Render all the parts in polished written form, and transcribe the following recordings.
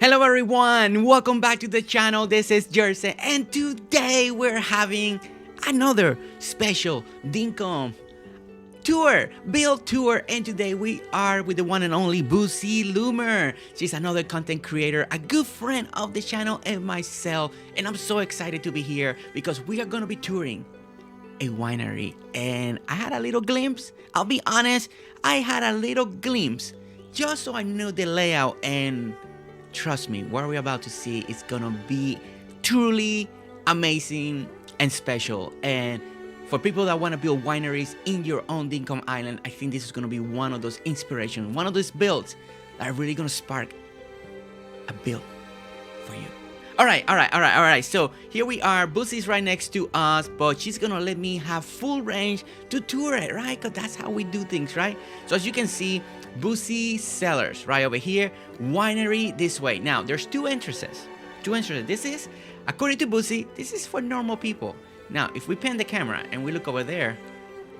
Hello everyone, welcome back to the channel. This is Jersey and today we're having another special Dinkum build tour, and today we are with the one and only Boosie Loomer. She's another content creator, a good friend of the channel and myself, and I'm so excited to be here because we are going to be touring a winery. And I had a little glimpse, I'll be honest, I had a little glimpse just so I knew the layout, and trust me, what we're about to see is gonna be truly amazing and special. And for people that want to build wineries in your own Dinkum Island, I think this is gonna be one of those inspirations, one of those builds that are really gonna spark a build for you. All right. So here we are. Boosie's right next to us, but she's gonna let me have full range to tour it, right? Because that's how we do things, right? So as you can see, Boosie Cellars right over here, winery this way. Now there's two entrances. This is, according to Boosie, this is for normal people. Now if we pan the camera and we look over there,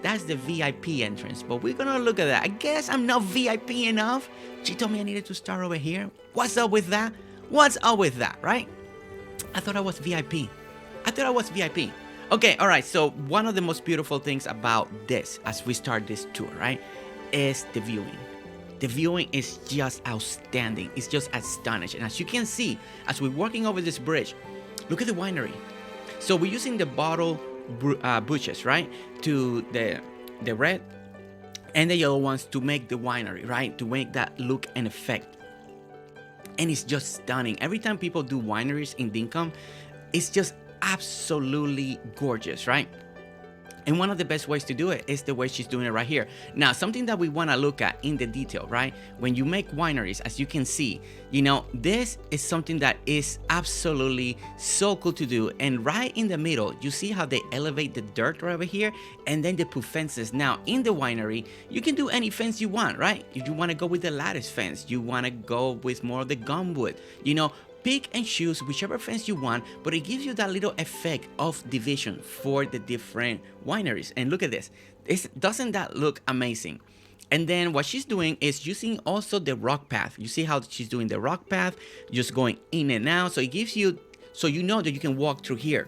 that's the VIP entrance, but we're gonna look at that. I guess I'm not VIP enough. She told me I needed to start over here. What's up with that? Right? I thought I was VIP. Okay, all right. So one of the most beautiful things about this, as we start this tour, right, is the viewing. The viewing is just outstanding. It's just astonishing. As you can see, as we're walking over this bridge, look at the winery. So we're using the bottle bushes, right, to the red and the yellow ones to make the winery, right, to make that look and effect. And it's just stunning. Every time people do wineries in Dinkum, it's just absolutely gorgeous, right? And one of the best ways to do it is the way she's doing it right here. Now, something that we want to look at in the detail, right? When you make wineries, as you can see, you know, this is something that is absolutely so cool to do. And right in the middle, you see how they elevate the dirt right over here, and then they put fences. Now, in the winery, you can do any fence you want, right? If you want to go with the lattice fence, you want to go with more of the gumwood, you know, pick and choose whichever fence you want, but it gives you that little effect of division for the different wineries. And look at this. Doesn't that look amazing? And then what she's doing is using also the rock path. You see how she's doing the rock path, just going in and out. So it gives you, so you know that you can walk through here.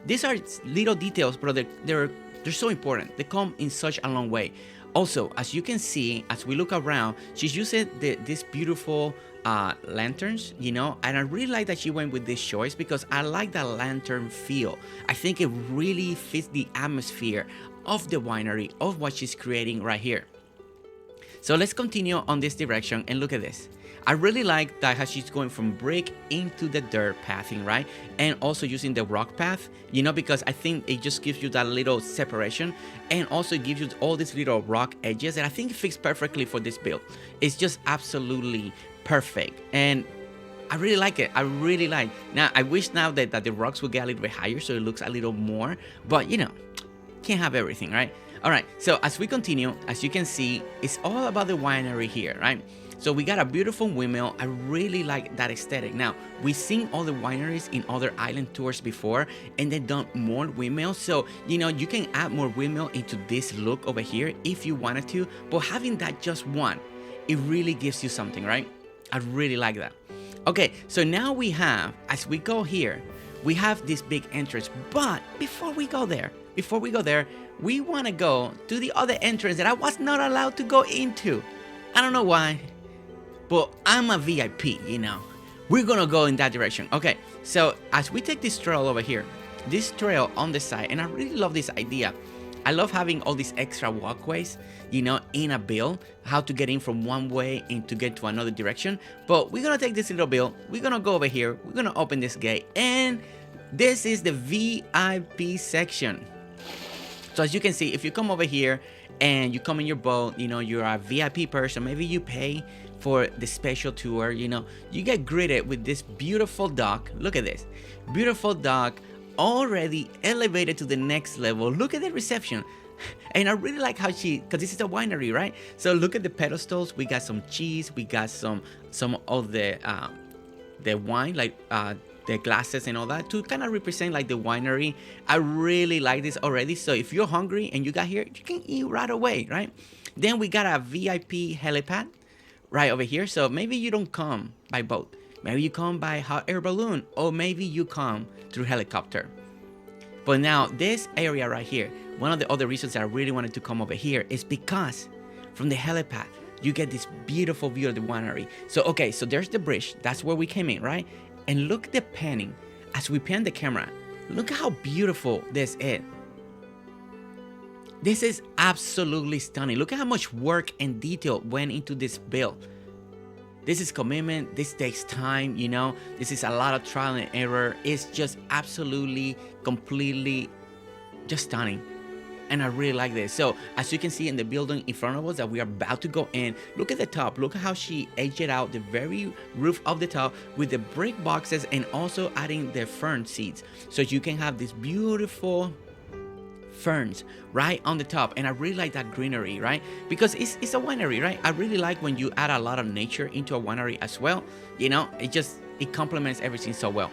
These are little details, but they're so important. They come in such a long way. Also, as you can see, as we look around, she's using this beautiful lanterns, you know, and I really like that she went with this choice because I like that lantern feel. I think it really fits the atmosphere of the winery, of what she's creating right here. So let's continue on this direction and look at this. I really like that how she's going from brick into the dirt pathing, right? And also using the rock path, you know, because I think it just gives you that little separation, and also gives you all these little rock edges, and I think it fits perfectly for this build. It's just absolutely perfect, and I really like it. Now I wish now that the rocks will get a little bit higher so it looks a little more, but you know, can't have everything, right? All right, so as we continue, as you can see, it's all about the winery here, right? So we got a beautiful windmill. I really like that aesthetic. Now, we've seen all the wineries in other island tours before, and they've done more windmills. So, you know, you can add more windmill into this look over here if you wanted to, but having that just one, it really gives you something, right? I really like that. Okay, so now we have, as we go here, we have this big entrance, but before we go there, we want to go to the other entrance that I was not allowed to go into. I don't know why, but I'm a VIP, you know. We're gonna go in that direction. Okay, so as we take this trail over here, this trail on the side, and I really love this idea. I love having all these extra walkways, you know, in a build, how to get in from one way and to get to another direction. But we're gonna take this little build, we're gonna go over here, we're gonna open this gate, and this is the VIP section. So as you can see, if you come over here and you come in your boat, you know, you're a VIP person, maybe you pay for the special tour, you know, you get greeted with this beautiful dock. Look at this beautiful dock, already elevated to the next level. Look at the reception. And I really like how because this is a winery, right? So look at the pedestals. We got some cheese, we got some of the wine, like the glasses and all that, to kind of represent like the winery. I really like this already. So if you're hungry and you got here, you can eat right away, right? Then we got a VIP helipad right over here. So maybe you don't come by boat. Maybe you come by hot air balloon, or maybe you come through helicopter. But now this area right here, one of the other reasons that I really wanted to come over here is because from the helipad, you get this beautiful view of the winery. So, okay, so there's the bridge. That's where we came in, right? And look at the panning. As we pan the camera, look at how beautiful this is. This is absolutely stunning. Look at how much work and detail went into this build. This is commitment. This takes time, you know. This is a lot of trial and error. It's just absolutely, completely just stunning. And I really like this. So as you can see in the building in front of us that we are about to go in, look at the top. Look at how she edged out the very roof of the top with the brick boxes and also adding the fern seeds. So you can have this beautiful ferns right on the top. And I really like that greenery, right? Because it's a winery, right? I really like when you add a lot of nature into a winery as well. You know, it complements everything so well.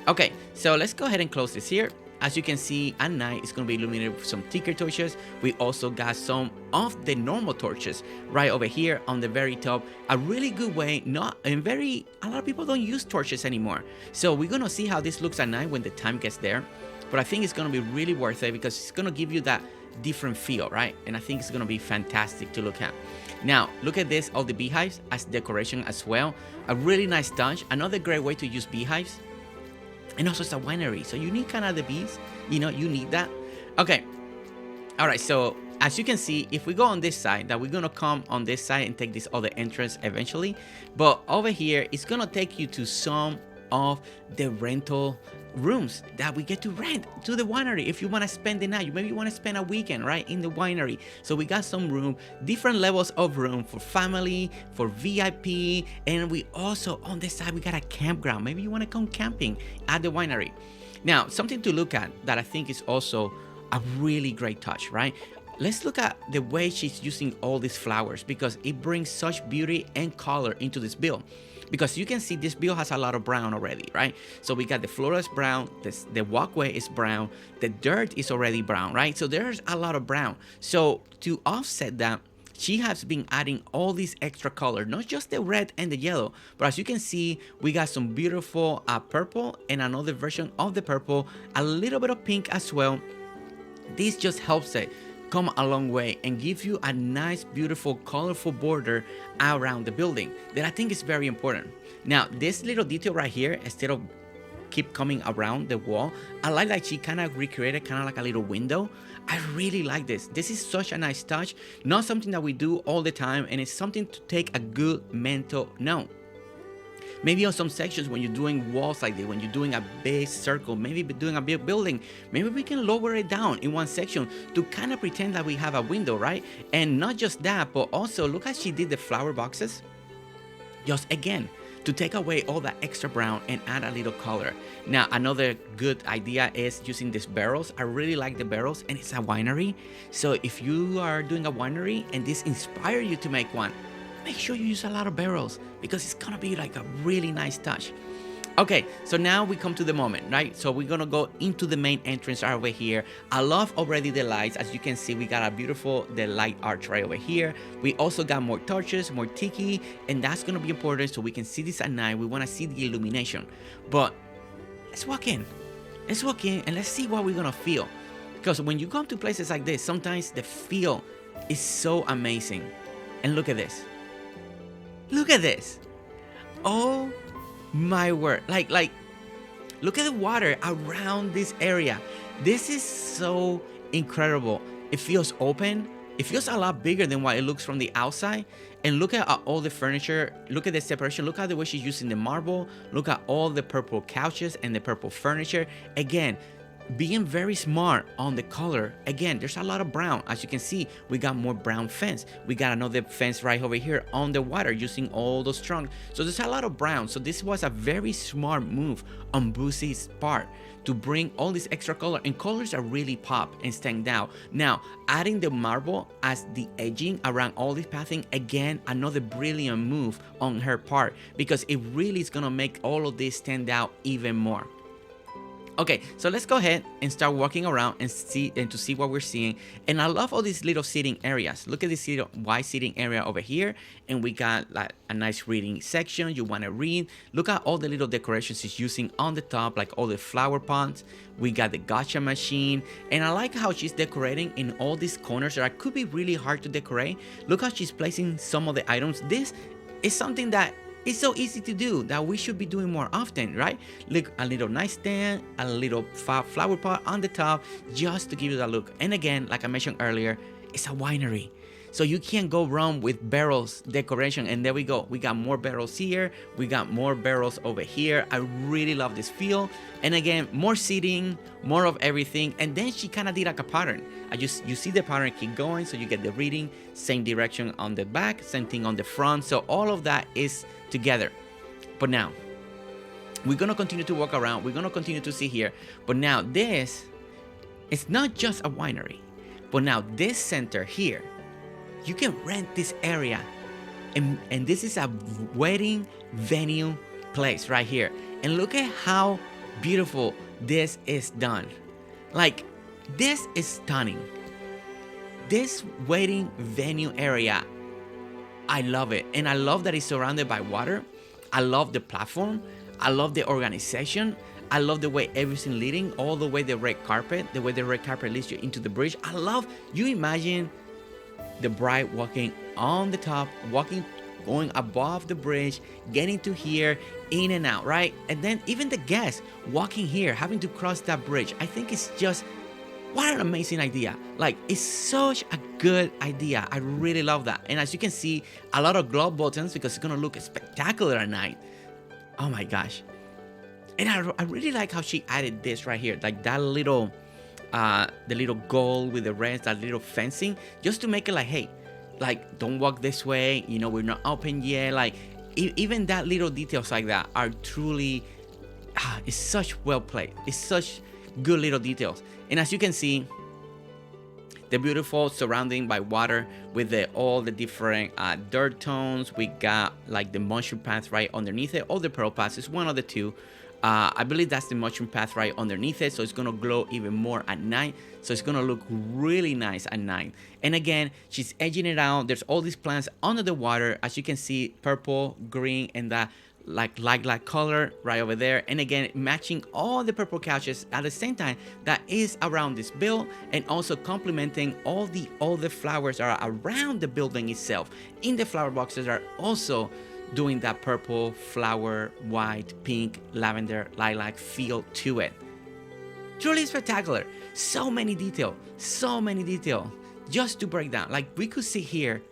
Okay, so let's go ahead and close this here. As you can see, at night it's going to be illuminated with some thicker torches. We also got some of the normal torches right over here on the very top. A really good way, a lot of people don't use torches anymore. So we're going to see how this looks at night when the time gets there. But I think it's going to be really worth it because it's going to give you that different feel, right? And I think it's going to be fantastic to look at. Now, look at this, all the beehives as decoration as well. A really nice touch. Another great way to use beehives. And also it's a winery, so you need kind of the bees, you know, you need that. Okay, all right, so as you can see, if we go on this side, that we're gonna come on this side and take this other entrance eventually, but over here it's gonna take you to some of the rental rooms that we get to rent to the winery. If you want to spend the night, maybe you want to spend a weekend right in the winery. So we got some room, different levels of room for family, for VIP, and we also on this side we got a campground. Maybe you want to come camping at the winery. Now, something to look at that I think is also a really great touch, right? Let's look at the way she's using all these flowers because it brings such beauty and color into this build. Because you can see this build has a lot of brown already, right? So we got the floor is brown, the walkway is brown, the dirt is already brown, right? So there's a lot of brown. So to offset that, she has been adding all these extra color, not just the red and the yellow, but as you can see, we got some beautiful purple and another version of the purple, a little bit of pink as well. This just helps it come a long way and give you a nice, beautiful, colorful border around the building that I think is very important. Now, this little detail right here, instead of keep coming around the wall, I like that she kind of recreated kind of like a little window. I really like this. This is such a nice touch, not something that we do all the time, and it's something to take a good mental note. Maybe on some sections when you're doing walls like this, when you're doing a big circle, maybe doing a big building, maybe we can lower it down in one section to kind of pretend that we have a window, right? And not just that, but also look how she did the flower boxes. Just again, to take away all that extra brown and add a little color. Now, another good idea is using these barrels. I really like the barrels, and it's a winery. So if you are doing a winery and this inspires you to make one, make sure you use a lot of barrels because it's gonna be like a really nice touch. Okay, so now we come to the moment, right? So we're gonna go into the main entrance right over here. I love already the lights. As you can see, we got a beautiful the light arch right over here. We also got more torches, more tiki, and that's gonna be important so we can see this at night. We wanna see the illumination. But let's walk in. Let's walk in and let's see what we're gonna feel. Because when you come to places like this, sometimes the feel is so amazing. And look at this. Look at this. Oh my word. Like look at the water around this area. This is so incredible. It feels open. It feels a lot bigger than what it looks from the outside. And look at all the furniture. Look at the separation. Look at the way she's using the marble. Look at all the purple couches and the purple furniture. Again, being very smart on the color. Again, there's a lot of brown. As you can see, we got more brown fence. We got another fence right over here on the water using all those trunks. So there's a lot of brown. So this was a very smart move on Boosie's part to bring all this extra color, and colors are really pop and stand out. Now, adding the marble as the edging around all this pathing, again, another brilliant move on her part because it really is gonna make all of this stand out even more. Okay, so let's go ahead and start walking around and to see what we're seeing. And I love all these little seating areas. Look at this little wide seating area over here, and we got like a nice reading section. You want to read. Look at all the little decorations she's using on the top, like all the flower pots. We got the gotcha machine, and I like how she's decorating in all these corners that could be really hard to decorate. Look how she's placing some of the items. This is something that it's so easy to do that we should be doing more often, right? Look, a little nightstand, a little flower pot on the top, just to give you that look. And again, like I mentioned earlier, it's a winery. So you can't go wrong with barrels decoration. And there we go. We got more barrels here. We got more barrels over here. I really love this feel. And again, more seating, more of everything. And then she kind of did like a pattern. You see the pattern keep going. So you get the reading, same direction on the back, same thing on the front. So all of that is together. But now, we're going to continue to walk around. We're going to continue to see here. But now this, it's not just a winery. But now this center here, you can rent this area, and this is a wedding venue place right here. And look at how beautiful this is done. Like, this is stunning. This wedding venue area, I love it. And I love that it's surrounded by water. I love the platform. I love the organization. I love the way everything leading, all the way the way the red carpet leads you into the bridge. I love, you imagine the bride walking on the top, going above the bridge, getting to here, in and out, right? And then even the guests walking here, having to cross that bridge. I think it's just, what an amazing idea. Like, it's such a good idea. I really love that. And as you can see, a lot of glow buttons because it's gonna look spectacular at night. Oh my gosh. And I really like how she added this right here, like that little the little gold with the reds, that little fencing, just to make it like, hey, like, don't walk this way, you know, we're not open yet. Like, even that little details like that are truly, it's such well played. It's such good little details. And as you can see, the beautiful surrounding by water with all the different dirt tones. We got like the mushroom path right underneath it, all the pearl paths is one of the two. I believe that's the mushroom path right underneath it, so it's gonna glow even more at night, so it's gonna look really nice at night. And again, she's edging it out. There's all these plants under the water, as you can see, purple, green, and that like light color right over there. And again, matching all the purple couches at the same time that is around this build, and also complementing all the flowers that are around the building itself. In the flower boxes are also doing that purple, flower, white, pink, lavender, lilac feel to it. Truly spectacular. So many detail just to break down. Like, we could sit here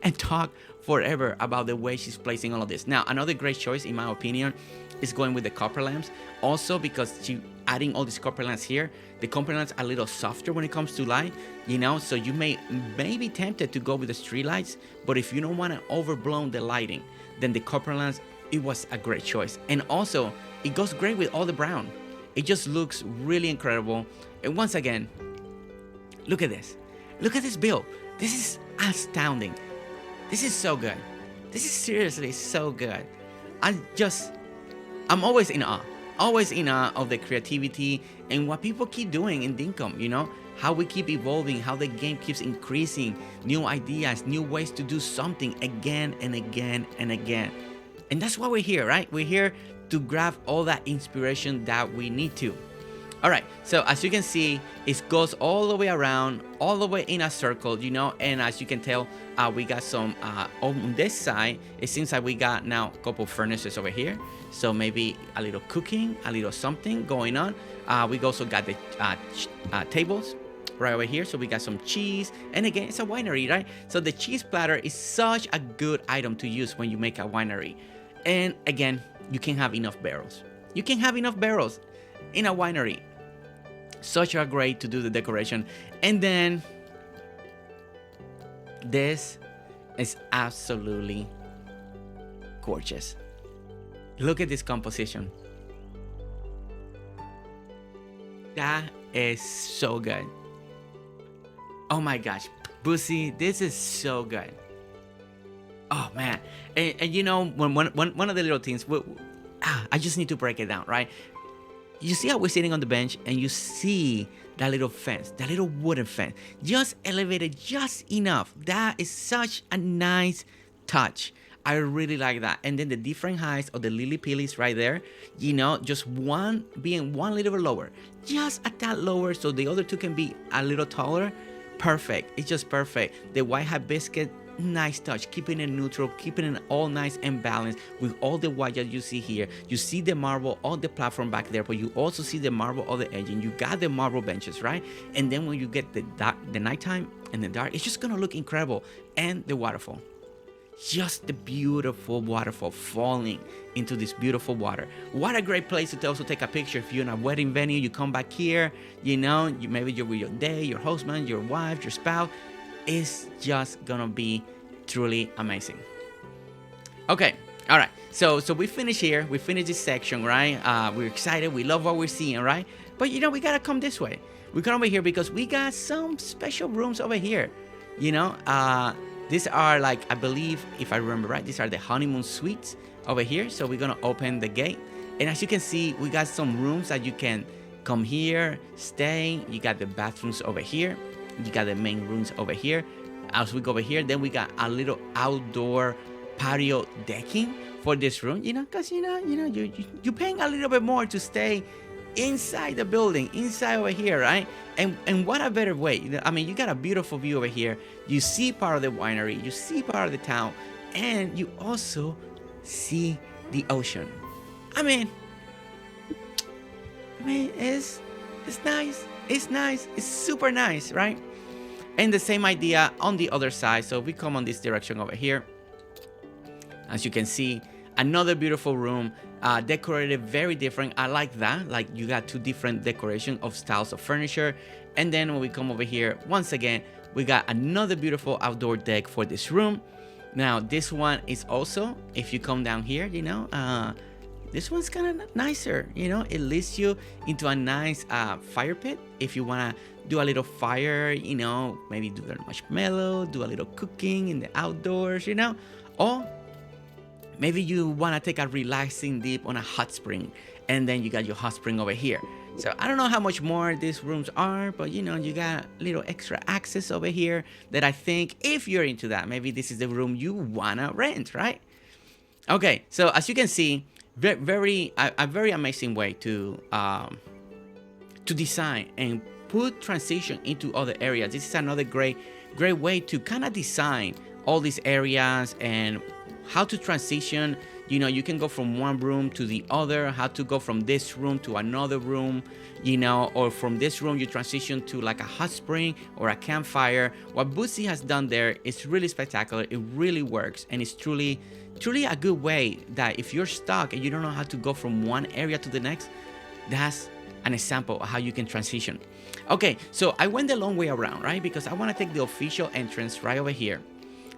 and talk forever about the way she's placing all of this. Now, another great choice, in my opinion, is going with the copper lamps. Also, because she adding all these copper lamps here, the copper lamps are a little softer when it comes to light, you know, so you may be tempted to go with the street lights, but if you don't want to overblown the lighting, then the copper lamps, it was a great choice. And also, it goes great with all the brown. It just looks really incredible. And once again, look at this. Look at this build. This is astounding. This is so good. This is seriously so good. I'm always in awe of the creativity and what people keep doing in Dinkum, you know, how we keep evolving, how the game keeps increasing, new ideas, new ways to do something again and again and again. And that's why we're here, right? We're here to grab all that inspiration that we need to. All right, so as you can see, it goes all the way around, all the way in a circle, you know, and as you can tell, we got some, on this side, it seems like we got now a couple furnaces over here, so maybe a little cooking, a little something going on. We also got the tables right over here, so we got some cheese, and again, it's a winery, right? So the cheese platter is such a good item to use when you make a winery. And again, you can have enough barrels. You can have enough barrels in a winery. Such a great to do the decoration. And then this is absolutely gorgeous. Look at this composition. That is so good. Oh my gosh, Boosie, this is so good. Oh man, and you know, one of the little things, I just need to break it down, right? you see how we're sitting on the bench and you see that little fence, that little wooden fence, just elevated just enough. That is such a nice touch. I really like that. And then the different heights of the lily pillies right there, just one being one little bit lower, just a tad lower, so the other two can be a little taller. Perfect. It's just perfect. The white hibiscus, nice touch, keeping it neutral, keeping it all nice and balanced with all the white that you see here. You see the marble on the platform back there, but you also see the marble on the edge, and you got the marble benches, right? And then when you get the nighttime and the dark, it's just gonna look incredible. And the waterfall, just the beautiful waterfall falling into this beautiful water. What a great place to also take a picture. If you're in a wedding venue, you come back here, maybe you're with your date, your husband, your wife, your spouse. It's just gonna be truly amazing. Okay, all right. So we finish here. We finish this section, right? We're excited. We love what we're seeing, right? But we gotta come this way. We come over here because we got some special rooms over here. These are, like, I believe, if I remember right, these are the honeymoon suites over here. So we're gonna open the gate, and as you can see, we got some rooms that you can come here, stay. You got the bathrooms over here. You got the main rooms over here. As we go over here, then we got a little outdoor patio decking for this room. Because you're paying a little bit more to stay inside the building, inside over here, right? And what a better way. I mean, you got a beautiful view over here. You see part of the winery, you see part of the town, and you also see the ocean. I mean, it's nice. It's nice. It's super nice, right? And the same idea on the other side. So if we come on this direction over here, as you can see, another beautiful room, decorated very different. I like that. Like, you got two different decoration of styles of furniture. And then when we come over here, once again, we got another beautiful outdoor deck for this room. Now, this one is also, if you come down here, this one's kind of nicer. It leads you into a nice fire pit. If you want to do a little fire, maybe do a marshmallow, do a little cooking in the outdoors, or maybe you want to take a relaxing dip on a hot spring, and then you got your hot spring over here. So I don't know how much more these rooms are, but you got a little extra access over here that I think, if you're into that, maybe this is the room you want to rent, right? Okay, so as you can see, a very amazing way to design and put transition into other areas. This is another great way to kind of design all these areas and how to transition. You can go from one room to the other, how to go from this room to another room, or from this room you transition to like a hot spring or a campfire. What Bootsy has done there is really spectacular. It really works, and it's truly a good way that if you're stuck and you don't know how to go from one area to the next, that's an example of how you can transition. Okay, so I went the long way around, right? Because I want to take the official entrance right over here.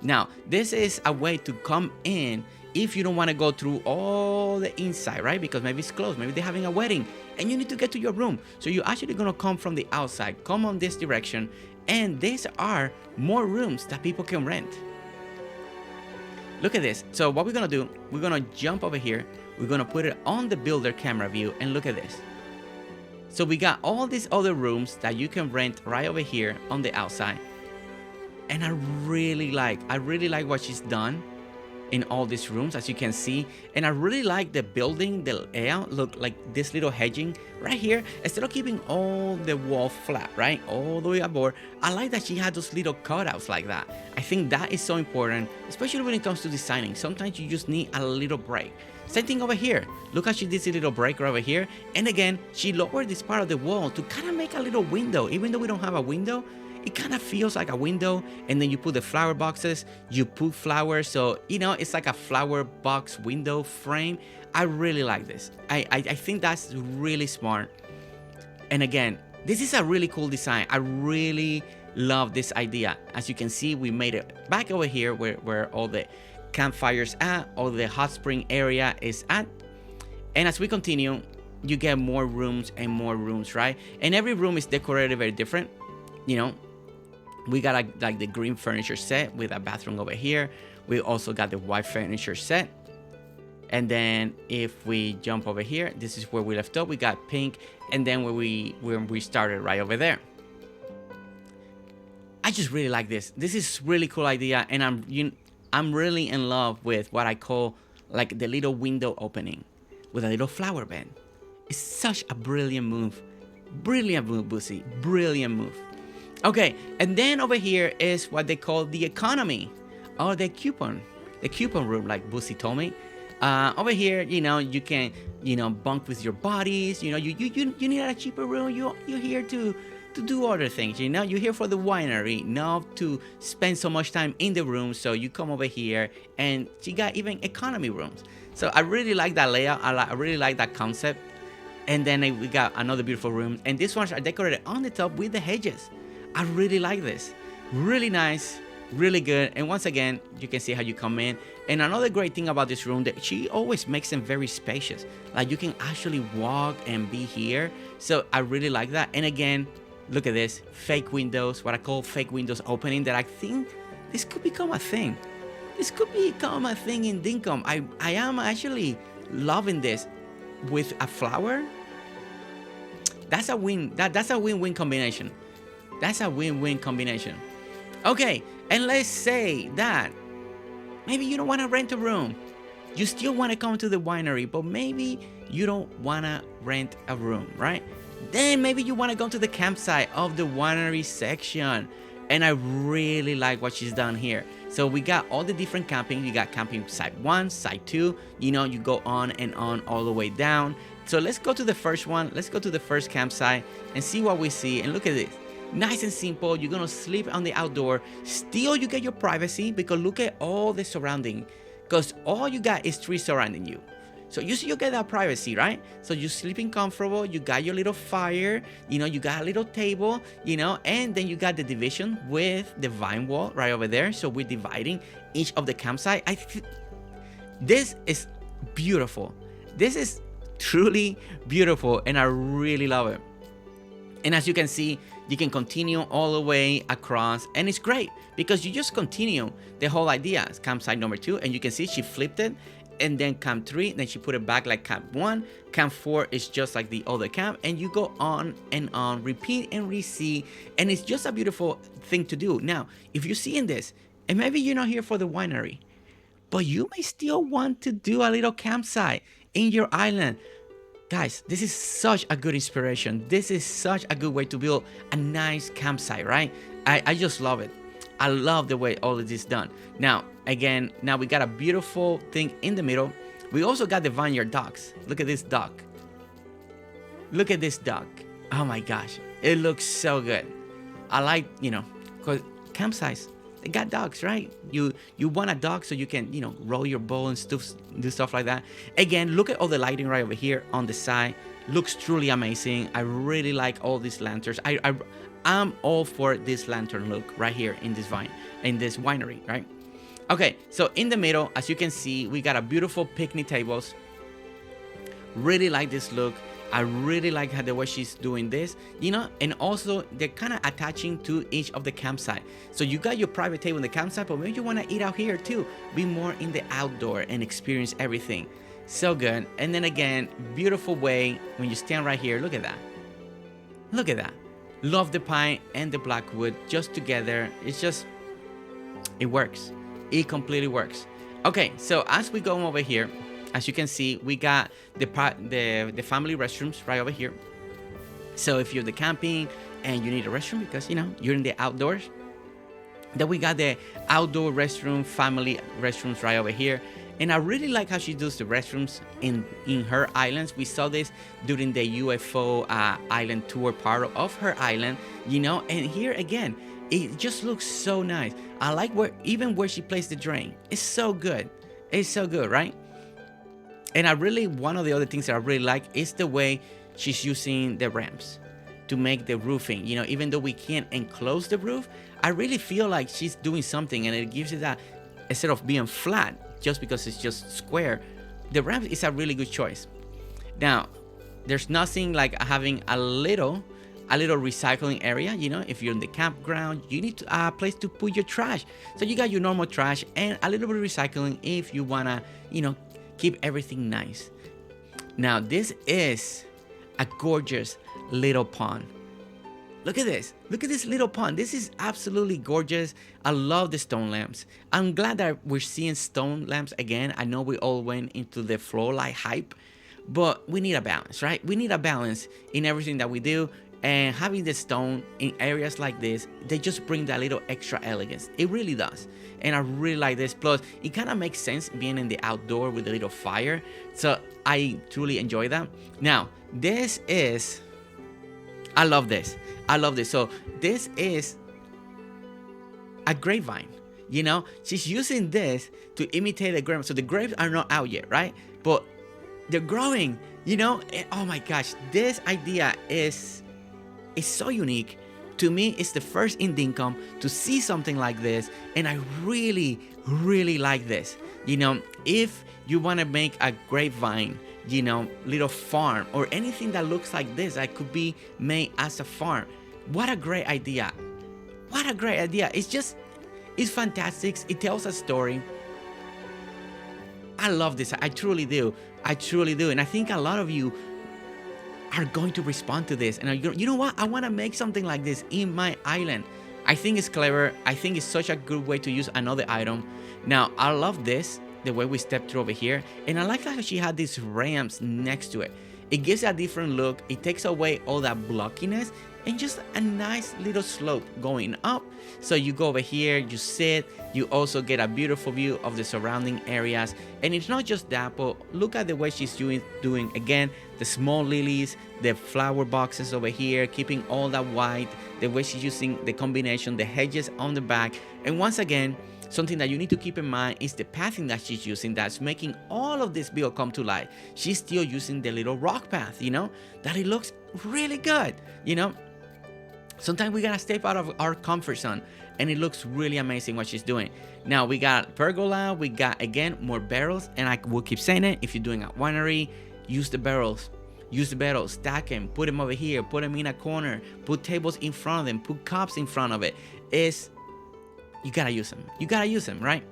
Now, this is a way to come in if you don't want to go through all the inside, right? Because maybe it's closed, maybe they're having a wedding and you need to get to your room. So you're actually going to come from the outside, come on this direction, and these are more rooms that people can rent. Look at this. So what we're going to do, we're going to jump over here. We're going to put it on the builder camera view, and look at this. So we got all these other rooms that you can rent right over here on the outside. And I really like what she's done in all these rooms, as you can see. And I really like the building, the layout. Look, like this little hedging right here. Instead of keeping all the wall flat, right, all the way aboard, I like that she had those little cutouts like that. I think that is so important, especially when it comes to designing. Sometimes you just need a little break. Same thing over here. Look how she did a little break right over here. And again, she lowered this part of the wall to kind of make a little window. Even though we don't have a window, it kind of feels like a window. And then you put the flower boxes, you put flowers. So, it's like a flower box window frame. I really like this. I think that's really smart. And again, this is a really cool design. I really love this idea. As you can see, we made it back over here where all the campfires at, all the hot spring area is at. And as we continue, you get more rooms and more rooms, right? And every room is decorated very different. We got like the green furniture set with a bathroom over here. We also got the white furniture set. And then if we jump over here, this is where we left off. We got pink, and then when we started right over there. I just really like this. This is really cool idea, and I'm really in love with what I call like the little window opening with a little flower bed. It's such a brilliant move. Brilliant move, Boosie. Brilliant move. Okay, and then over here is what they call the economy or the coupon room, like Boosie told me. Over here, you can, bunk with your buddies. You need a cheaper room. You're here to do other things. You're here for the winery, not to spend so much time in the room. So you come over here, and she got even economy rooms. So I really like that layout. I really like that concept. And then we got another beautiful room, and these ones are decorated on the top with the hedges. I really like this. Really nice, really good. And once again, you can see how you come in. And another great thing about this room, that she always makes them very spacious. Like you can actually walk and be here. So I really like that. And again, look at this, fake windows, what I call fake windows opening, that I think this could become a thing. This could become a thing in Dinkum. I am actually loving this with a flower. That's a win. That's a win-win combination. That's a win-win combination. Okay, and let's say that maybe you don't want to rent a room. You still want to come to the winery, but maybe you don't want to rent a room, right? Then maybe you want to go to the campsite of the winery section. And I really like what she's done here. So we got all the different camping. You got camping site 1, site 2. You go on and on all the way down. So let's go to the first one. Let's go to the first campsite and see what we see. And look at this. Nice and simple. You're going to sleep on the outdoor. Still, you get your privacy, because look at all the surrounding. Because all you got is trees surrounding you. So you get that privacy, right? So you're sleeping comfortable. You got your little fire. You got a little table, and then you got the division with the vine wall right over there. So we're dividing each of the campsite. This is beautiful. This is truly beautiful, and I really love it. And as you can see, you can continue all the way across, and it's great because you just continue the whole idea. It's campsite number 2, and you can see she flipped it. And then camp 3, then she put it back like camp 1. Camp 4 is just like the other camp, and you go on and on, repeat and re-see, and it's just a beautiful thing to do. Now, if you're seeing this, and maybe you're not here for the winery, but you may still want to do a little campsite in your island. Guys, this is such a good inspiration. This is such a good way to build a nice campsite, right? I just love it. I love the way all of this is done. Now we got a beautiful thing in the middle. We also got the vineyard ducks. Look at this duck. Look at this duck. Oh my gosh, it looks so good. I like, because campsites, they got dogs, right? You want a dog so you can, roll your bowl and do stuff like that. Again, look at all the lighting right over here on the side. Looks truly amazing. I really like all these lanterns. I'm all for this lantern look right here in this winery, right? Okay, so in the middle, as you can see, we got a beautiful picnic tables. Really like this look. I really like the way she's doing this, and also they're kind of attaching to each of the campsite. So you got your private table in the campsite, but maybe you want to eat out here too. Be more in the outdoor and experience everything. So good. And then again, beautiful way when you stand right here. Look at that. Look at that. Love the pine and the blackwood just together. It works. It completely works. Okay, so as we go over here, as you can see, we got the family restrooms right over here. So if you're the camping and you need a restroom because you're in the outdoors, then we got the outdoor restroom, family restrooms right over here. And I really like how she does the restrooms in her islands. We saw this during the UFO island tour part of her island, and here again, it just looks so nice. I like where she placed the drain. It's so good. It's so good, right? And one of the other things that I really like is the way she's using the ramps to make the roofing. Even though we can't enclose the roof, I really feel like she's doing something, and it gives it that, instead of being flat, just because it's just square, the ramp is a really good choice. Now, there's nothing like having a little recycling area. If you're in the campground, you need a place to put your trash. So you got your normal trash and a little bit of recycling if you wanna, keep everything nice. Now, this is a gorgeous little pond. Look at this. Look at this little pond. This is absolutely gorgeous. I love the stone lamps. I'm glad that we're seeing stone lamps again. I know we all went into the floor light hype, but we need a balance, right? We need a balance in everything that we do. And having the stone in areas like this, they just bring that little extra elegance. It really does. And I really like this. Plus, it kind of makes sense being in the outdoor with a little fire. So I truly enjoy that. Now, this is... I love this. I love this. So this is a grapevine. You know, she's using this to imitate the grapes. So the grapes are not out yet, right? But they're growing, you know. And oh my gosh, this idea is so unique. To me, it's the first in Dinkum to see something like this. And I really, really like this. You know, if you want to make a grapevine, you know, little farm or anything that looks like this, that could be made as a farm. What a great idea. What a great idea. It's fantastic. It tells a story. I love this. I truly do. I truly do. And I think a lot of you are going to respond to this. And you know what? I want to make something like this in my island. I think it's clever. I think it's such a good way to use another item. Now, I love this, the way we step through over here. And I like how she had these ramps next to it. It gives a different look. It takes away all that blockiness and just a nice little slope going up. So you go over here, you sit, you also get a beautiful view of the surrounding areas. And it's not just that, but look at the way she's doing again, the small lilies, the flower boxes over here, keeping all that white, the way she's using the combination, the hedges on the back. And once again, something that you need to keep in mind is the pathing that she's using that's making all of this build come to life. She's still using the little rock path, you know, that it looks really good, you know. Sometimes we gotta step out of our comfort zone, and it looks really amazing what she's doing. Now we got pergola, we got again more barrels, and I will keep saying it. If you're doing a winery, use the barrels. Use the barrels, stack them, put them over here, put them in a corner, put tables in front of them, put cups in front of it. You gotta use them. You gotta use them, right?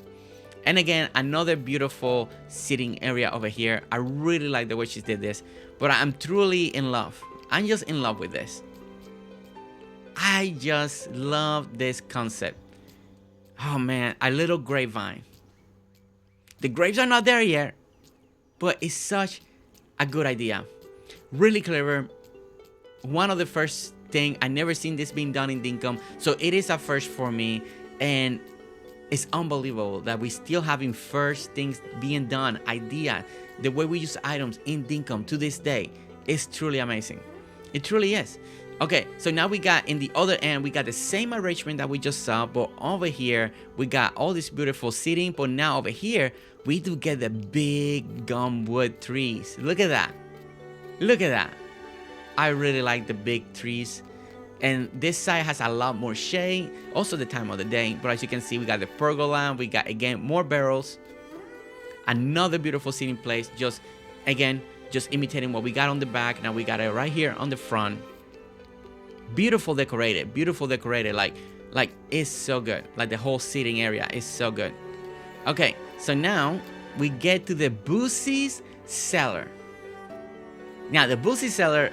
And again, another beautiful sitting area over here. I really like the way she did this, but I'm truly in love. I'm just in love with this. I just love this concept. Oh man, a little grapevine. The grapes are not there yet, but it's such a good idea. Really clever. One of the first thing, I never seen this being done in Dinkum, so it is a first for me. And it's unbelievable that we still having first things being done, idea, the way we use items in Dinkum to this day is truly amazing. It truly is. Okay, so now we got in the other end, we got the same arrangement that we just saw, but over here, we got all this beautiful seating, but now over here, we do get the big gumwood trees. Look at that. Look at that. I really like the big trees. And this side has a lot more shade, also the time of the day. But as you can see, we got the pergola, we got again more barrels, another beautiful seating place, just again, just imitating what we got on the back. Now we got it right here on the front. Beautiful decorated, like it's so good. Like the whole seating area is so good. Okay, so now we get to the Boosie's cellar. Now the Boosie cellar,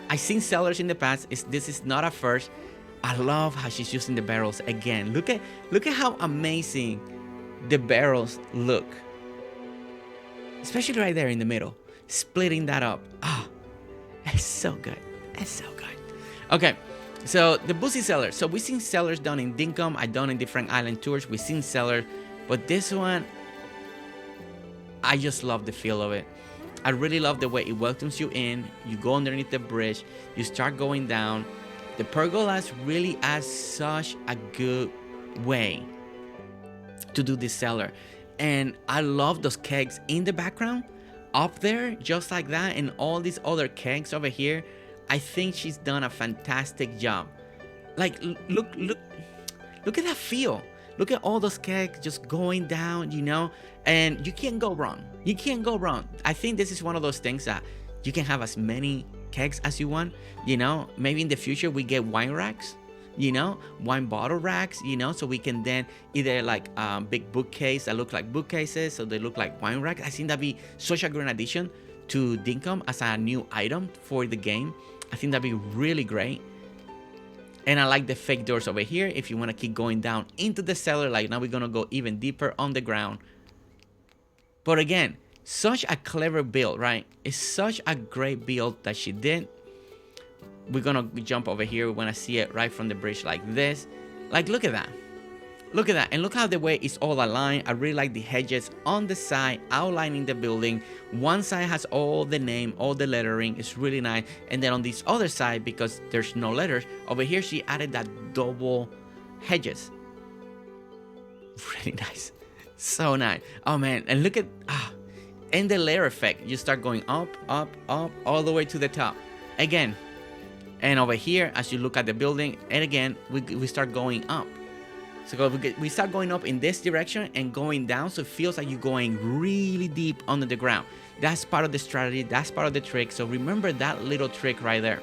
I've seen cellars in the past. This is not a first. I love how she's using the barrels again. Look at how amazing the barrels look. Especially right there in the middle. Splitting that up. Ah, it's so good. It's so good. Okay, so the Boosie cellar. So we've seen cellars done in Dinkum. I've done in different island tours. We've seen cellars. But this one, I just love the feel of it. I really love the way it welcomes you in. You go underneath the bridge. You start going down. The pergolas really add such a good way to do this cellar. And I love those kegs in the background. Up there, just like that. And all these other kegs over here. I think she's done a fantastic job. Like, look at that feel. Look at all those kegs just going down, you know, and you can't go wrong. You can't go wrong. I think this is one of those things that you can have as many kegs as you want, you know. Maybe in the future we get wine racks, you know, wine bottle racks, you know, so we can then either like big bookcase that look like bookcases, so they look like wine racks. I think that'd be such a great addition to Dinkum as a new item for the game. I think that'd be really great. And I like the fake doors over here if you want to keep going down into the cellar. Like now we're going to go even deeper on the ground. But again, such a clever build, right? It's such a great build that she did. We're going to jump over here. We want to see it right from the bridge like this. Like, look at that. Look at that. And look how the way it's all aligned. I really like the hedges on the side outlining the building. One side has all the name, all the lettering. It's really nice. And then on this other side, because there's no letters, over here she added that double hedges. Really nice. So nice. Oh man. And look at and the layer effect. You start going up, up, up, all the way to the top. Again. And over here, as you look at the building, and again, we start going up. So we start going up in this direction and going down, so it feels like you're going really deep under the ground. That's part of the strategy. That's part of the trick. So remember that little trick right there.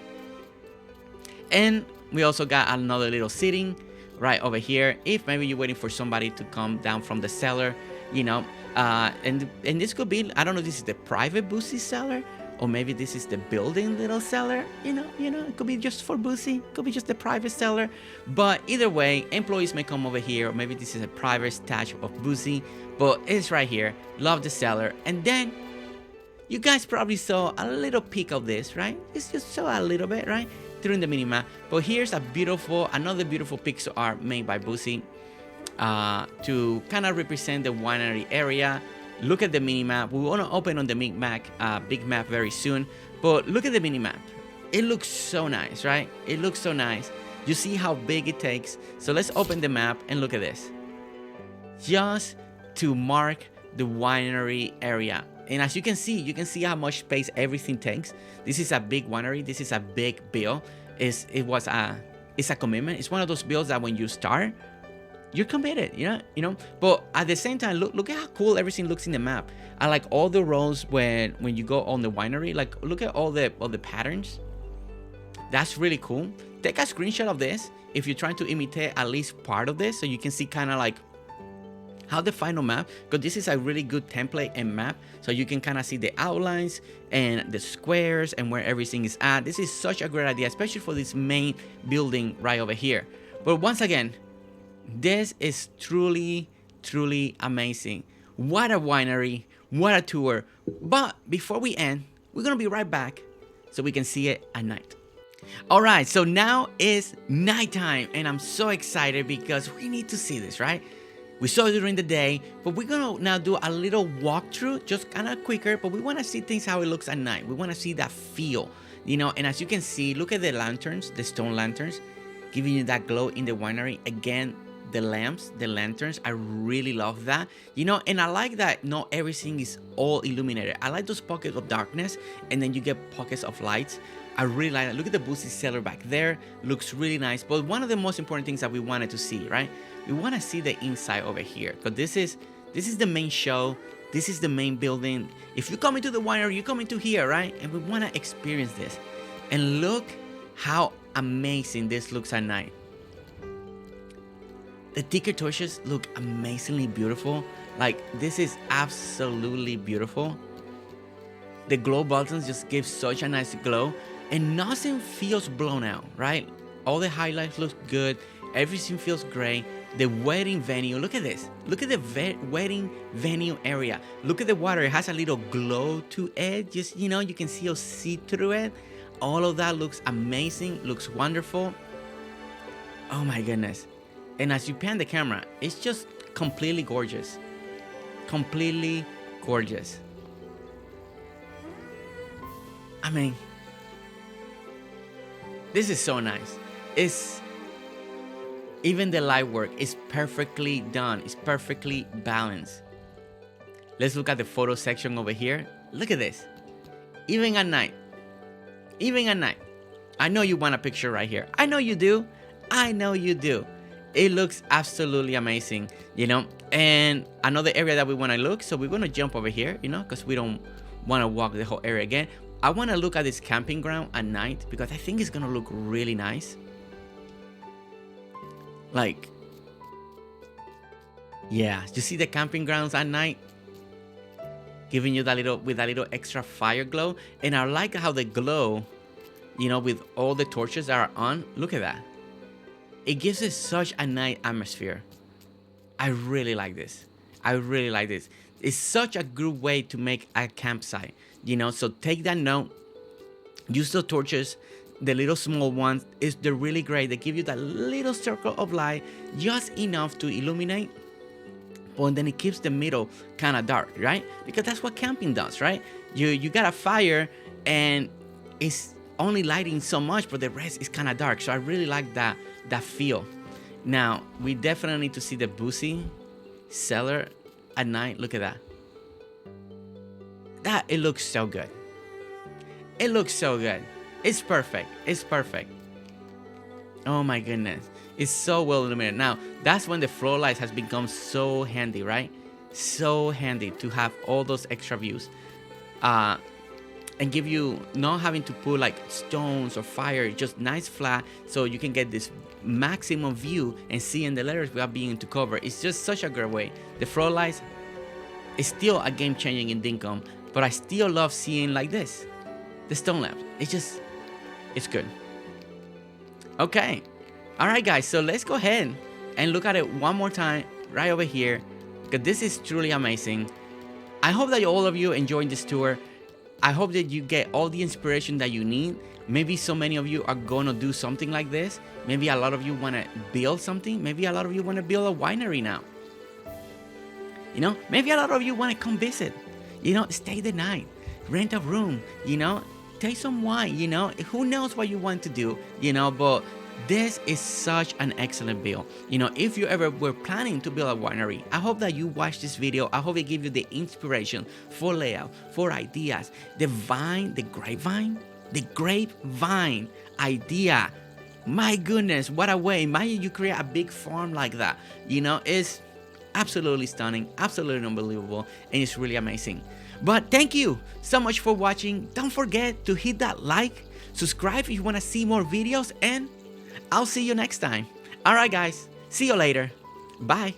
And we also got another little seating right over here. If maybe you're waiting for somebody to come down from the cellar, you know, and this could be, I don't know, this is the private Boozy cellar, or maybe this is the building little cellar, you know, it could be just for Boozy, it could be just the private cellar. But either way, employees may come over here, or maybe this is a private stash of Boozy, but it's right here. Love the cellar. And then you guys probably saw a little peek of this, right? It's just saw a little bit, right, during the minimap. But here's another beautiful pixel art made by Boozy to kind of represent the winery area. Look at the minimap. We want to open on the big map very soon. But look at the minimap. It looks so nice, right? It looks so nice. You see how big it takes. So let's open the map and look at this. Just to mark the winery area. And as you can see how much space everything takes. This is a big winery. This is a big build. It's a commitment. It's one of those builds that when you start, you're committed, you know. But at the same time, look at how cool everything looks in the map. I like all the rows when you go on the winery. Like, look at all the patterns. That's really cool. Take a screenshot of this if you're trying to imitate at least part of this, so you can see kind of like how the final map, because this is a really good template and map, so you can kind of see the outlines and the squares and where everything is at. This is such a great idea, especially for this main building right over here. But once again, this is truly, truly amazing. What a winery, what a tour. But before we end, we're gonna be right back so we can see it at night. All right, so now is nighttime, and I'm so excited because we need to see this, right? We saw it during the day, but we're gonna now do a little walkthrough, just kind of quicker, but we wanna see things how it looks at night. We wanna see that feel, you know, and as you can see, look at the lanterns, the stone lanterns, giving you that glow in the winery. Again, the lamps, the lanterns, I really love that, you know. And I like that not everything is all illuminated. I like those pockets of darkness, and then you get pockets of lights. I really like that. Look at the Boozy cellar back there, looks really nice. But one of the most important things that we wanted to see, right, we want to see the inside over here, because this is the main show. This is the main building. If you come into the winery, you come into here, right? And we want to experience this. And look how amazing this looks at night. The ticker torches look amazingly beautiful. Like, this is absolutely beautiful. The glow buttons just give such a nice glow, and nothing feels blown out, right? All the highlights look good. Everything feels great. The wedding venue, look at this. Look at the wedding venue area. Look at the water. It has a little glow to it. Just, you know, you can see through it. All of that looks amazing. Looks wonderful. Oh my goodness. And as you pan the camera, it's just completely gorgeous. Completely gorgeous. I mean, this is so nice. Even the light work is perfectly done. It's perfectly balanced. Let's look at the photo section over here. Look at this. Even at night. Even at night. I know you want a picture right here. I know you do. I know you do. It looks absolutely amazing, you know. And another area that we want to look, so we're going to jump over here, you know, because we don't want to walk the whole area again. I want to look at this camping ground at night because I think it's going to look really nice. Like, yeah, you see the camping grounds at night, giving you that little with that little extra fire glow. And I like how the glow, with all the torches that are on. Look at that. It gives it such a nice atmosphere. I really like this. I really like this. It's such a good way to make a campsite. So take that note. Use the torches, the little small ones. They're really great. They give you that little circle of light, just enough to illuminate. But then it keeps the middle kind of dark, right? Because that's what camping does, right? You got a fire and it's only lighting so much, but the rest is kind of dark. So I really like that feel. Now, we definitely need to see the boozy cellar at night. Look at that. It looks so good. It looks so good. It's perfect. It's perfect. Oh my goodness. It's so well illuminated. Now, that's when the floor lights has become so handy, right? So handy to have all those extra views. And give you not having to put like stones or fire, just nice flat, so you can get this maximum view and seeing the letters without being into cover. It's just such a great way. The floor lights is still a game changing in Dinkum, but I still love seeing like this. The stone lamp. It's good. Okay. All right, guys. So let's go ahead and look at it one more time right over here, because this is truly amazing. I hope that all of you enjoyed this tour. I hope that you get all the inspiration that you need. Maybe so many of you are going to do something like this. Maybe a lot of you want to build something. Maybe a lot of you want to build a winery now. Maybe a lot of you want to come visit. Stay the night. Rent a room. Take some wine. Who knows what you want to do. But this is such an excellent build. If you ever were planning to build a winery, I hope that you watch this video. I hope it gives you the inspiration for layout, for ideas. The grapevine idea. My goodness, what a way. Imagine you create a big farm like that. It's absolutely stunning, absolutely unbelievable, and it's really amazing. But thank you so much for watching. Don't forget to hit that like, subscribe if you want to see more videos, and I'll see you next time. All right, guys. See you later. Bye.